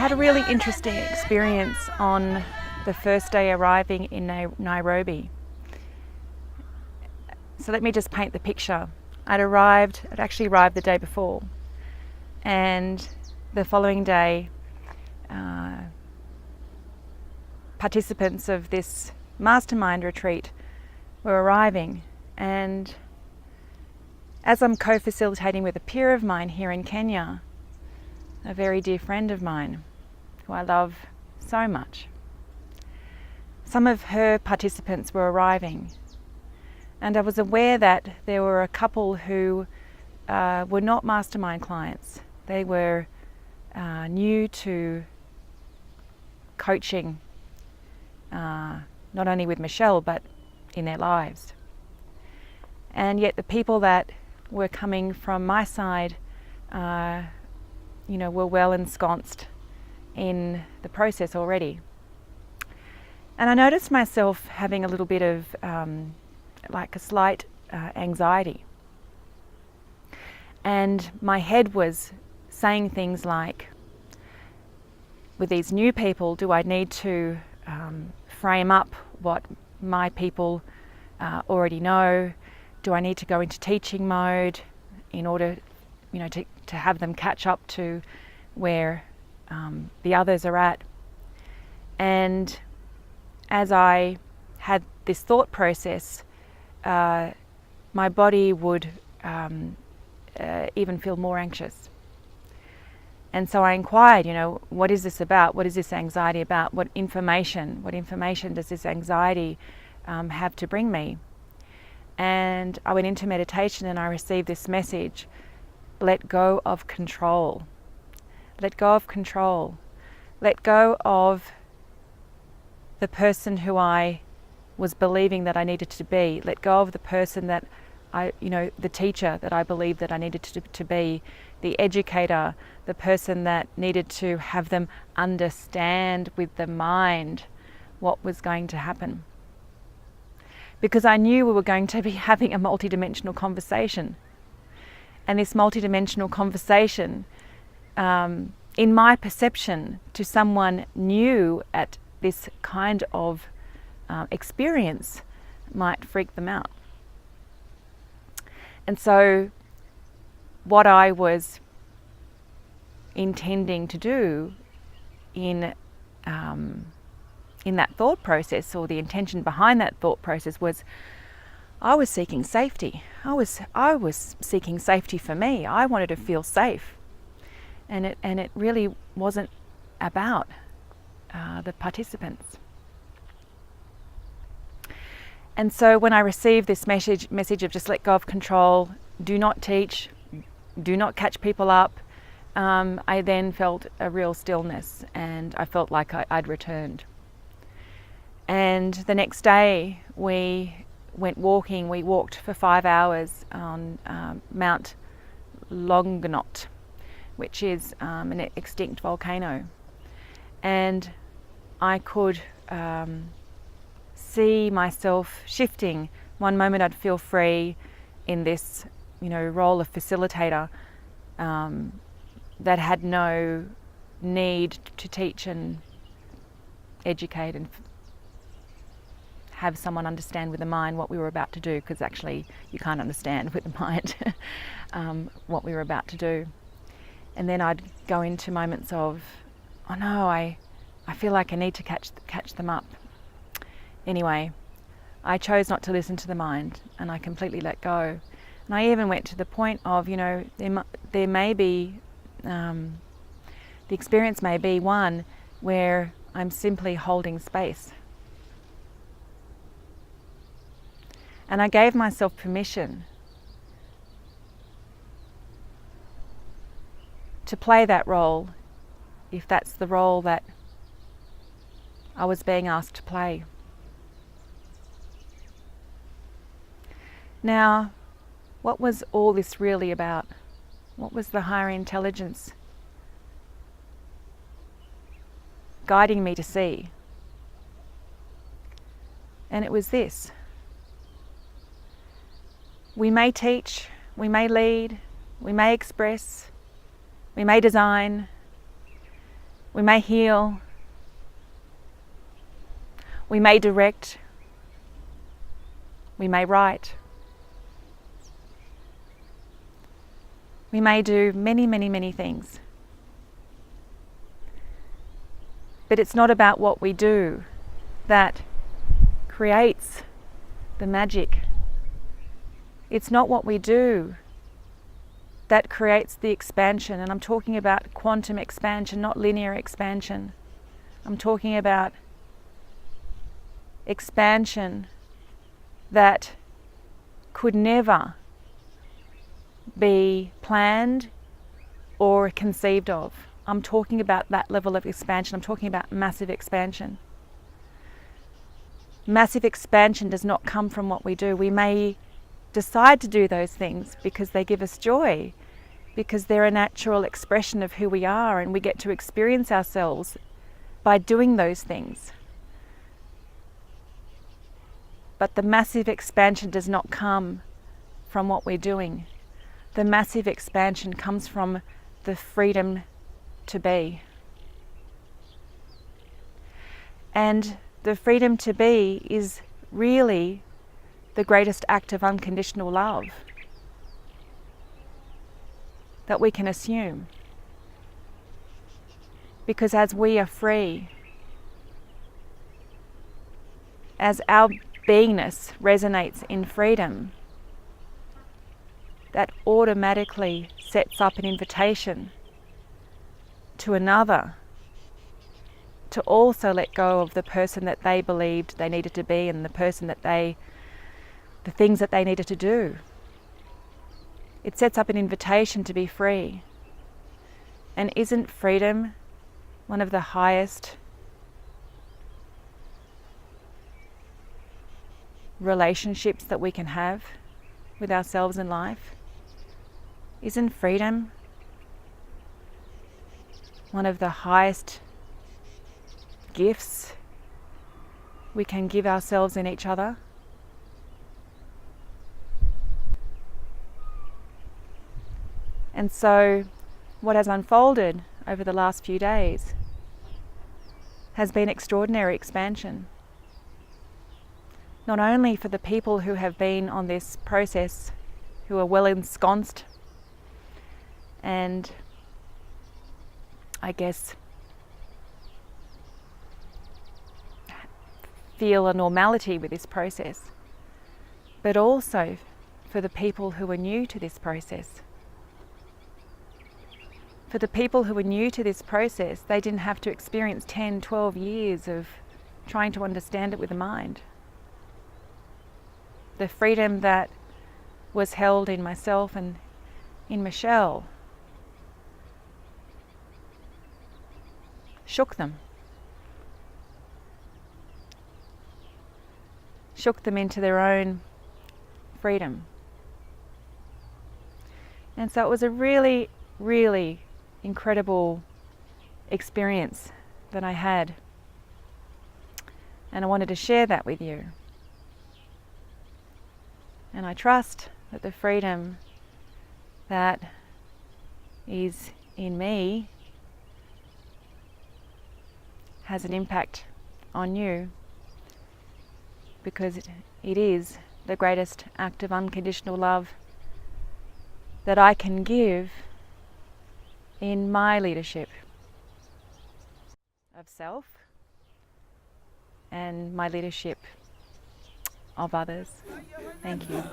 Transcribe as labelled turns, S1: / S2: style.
S1: had a really interesting experience on the first day arriving in Nairobi. So let me just paint the picture. I'd actually arrived the day before, and the following day participants of this mastermind retreat were arriving, and as I'm co-facilitating with a peer of mine here in Kenya, a very dear friend of mine who I love so much, some of her participants were arriving, and I was aware that there were a couple who were not mastermind clients. They were new to coaching, not only with Michelle but in their lives. And yet the people that were coming from my side were well ensconced in the process already. And I noticed myself having a little bit of like a slight anxiety, and my head was saying things like, with these new people, do I need to frame up what my people already know? Do I need to go into teaching mode in order, to have them catch up to where the others are at? And as I had this thought process, my body would even feel more anxious. And so I inquired, what is this about? What is this anxiety about? What information does this anxiety have to bring me? And I went into meditation and I received this message: let go of control. Let go of control. Let go of the person who I was believing that I needed to be. Let go of the person that the teacher that I believed that I needed to be, the educator, the person that needed to have them understand with the mind what was going to happen. Because I knew we were going to be having a multidimensional conversation. And this multidimensional conversation, in my perception, to someone new at this kind of experience, might freak them out. And so what I was intending to do in that thought process, or the intention behind that thought process, was I was seeking safety. I was seeking safety for me. I wanted to feel safe, and it really wasn't about the participants. And so when I received this message of just let go of control, do not teach, do not catch people up, I then felt a real stillness, and I felt like I'd returned. And the next day we went walking. We walked for 5 hours on Mount Longonot, which is an extinct volcano. And I could see myself shifting. One moment I'd feel free in this, role of facilitator that had no need to teach and educate and have someone understand with the mind what we were about to do, because actually you can't understand with the mind what we were about to do. And then I'd go into moments of, oh no, I feel like I need to catch them up. Anyway, I chose not to listen to the mind, and I completely let go. And I even went to the point of, there may be, the experience may be one where I'm simply holding space. And I gave myself permission to play that role, if that's the role that I was being asked to play. Now, what was all this really about? What was the higher intelligence guiding me to see? And it was this: we may teach, we may lead, we may express, we may design, We may heal. We may direct. We may write. We may do many, many, many things. But it's not about what we do that creates the magic. It's not what we do that creates the expansion. And I'm talking about quantum expansion, not linear expansion. I'm talking about expansion that could never be planned or conceived of. I'm talking about that level of expansion. I'm talking about massive expansion. Massive expansion does not come from what we do. We may decide to do those things because they give us joy, because they're a natural expression of who we are, and we get to experience ourselves by doing those things. But the massive expansion does not come from what we're doing. The massive expansion comes from the freedom to be. And the freedom to be is really the greatest act of unconditional love that we can assume. Because as we are free, as our beingness resonates in freedom, that automatically sets up an invitation to another to also let go of the person that they believed they needed to be, and the things that they needed to do. It sets up an invitation to be free. And isn't freedom one of the highest relationships that we can have with ourselves in life? Isn't freedom one of the highest gifts we can give ourselves and each other? And so what has unfolded over the last few days has been extraordinary expansion. Not only for the people who have been on this process, who are well ensconced and I guess feel a normality with this process, but also for the people who are new to this process. For the people who are new to this process, they didn't have to experience 10, 12 years of trying to understand it with the mind. The freedom that was held in myself and in Michelle shook them. Shook them into their own freedom. And so it was a really, really incredible experience that I had. And I wanted to share that with you. And I trust that the freedom that is in me has an impact on you, because it is the greatest act of unconditional love that I can give in my leadership of self and my leadership of others. Thank you.